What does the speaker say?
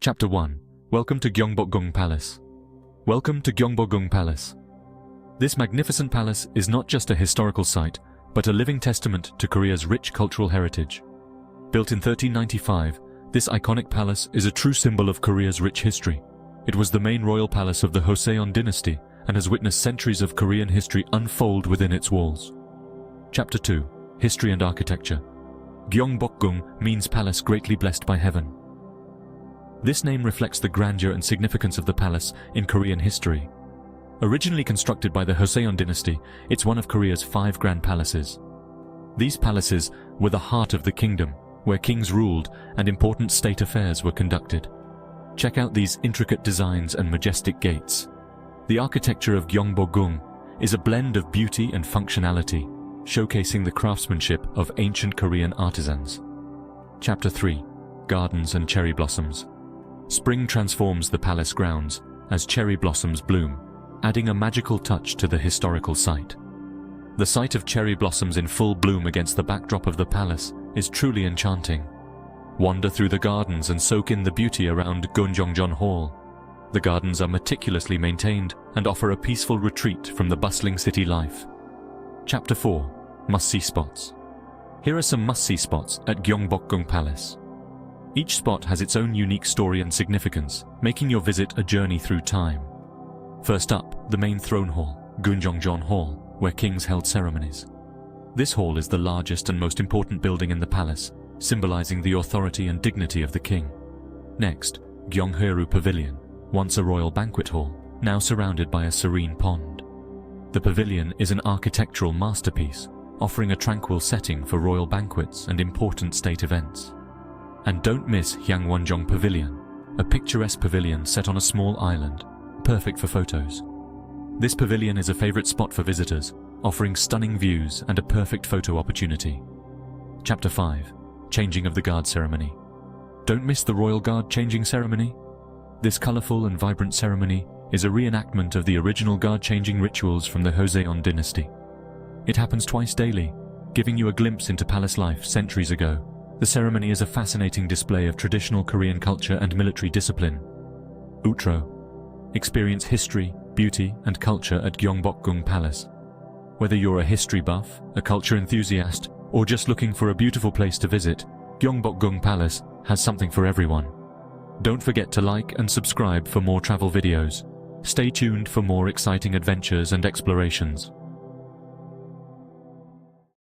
Chapter 1. Welcome to Gyeongbokgung Palace. Welcome to Gyeongbokgung Palace. This magnificent palace is not just a historical site, but a living testament to Korea's rich cultural heritage. Built in 1395, this iconic palace is a true symbol of Korea's rich history. It was the main royal palace of the Joseon dynasty and has witnessed centuries of Korean history unfold within its walls. Chapter 2. History and Architecture. Gyeongbokgung means palace greatly blessed by heaven. This name reflects the grandeur and significance of the palace in Korean history. Originally constructed by the Joseon dynasty, it's one of Korea's 5 grand palaces. These palaces were the heart of the kingdom, where kings ruled and important state affairs were conducted. Check out these intricate designs and majestic gates. The architecture of Gyeongbokgung is a blend of beauty and functionality, showcasing the craftsmanship of ancient Korean artisans. Chapter 3. Gardens and Cherry Blossoms. Spring transforms the palace grounds as cherry blossoms bloom, adding a magical touch to the historical site. The sight of cherry blossoms in full bloom against the backdrop of the palace is truly enchanting. Wander through the gardens and soak in the beauty around Gyeongbokgung Hall. The gardens are meticulously maintained and offer a peaceful retreat from the bustling city life. Chapter 4. Must-see spots. Here are some must-see spots at Gyeongbokgung Palace. Each spot has its own unique story and significance, making your visit a journey through time. First up, the main throne hall, Gyeongbokgung Hall, where kings held ceremonies. This hall is the largest and most important building in the palace, symbolizing the authority and dignity of the king. Next, Gyeongheru Pavilion, once a royal banquet hall, now surrounded by a serene pond. The pavilion is an architectural masterpiece, offering a tranquil setting for royal banquets and important state events. And don't miss Gyeongbokgung Pavilion, a picturesque pavilion set on a small island, perfect for photos. This pavilion is a favorite spot for visitors, offering stunning views and a perfect photo opportunity. Chapter 5. Changing of the Guard Ceremony. Don't miss the Royal Guard changing ceremony. This colorful and vibrant ceremony is a reenactment of the original guard-changing rituals from the Joseon dynasty. It happens twice daily, giving you a glimpse into palace life centuries ago. The ceremony is a fascinating display of traditional Korean culture and military discipline. Outro. Experience history, beauty, and culture at Gyeongbokgung Palace. Whether you're a history buff, a culture enthusiast, or just looking for a beautiful place to visit, Gyeongbokgung Palace has something for everyone. Don't forget to like and subscribe for more travel videos. Stay tuned for more exciting adventures and explorations.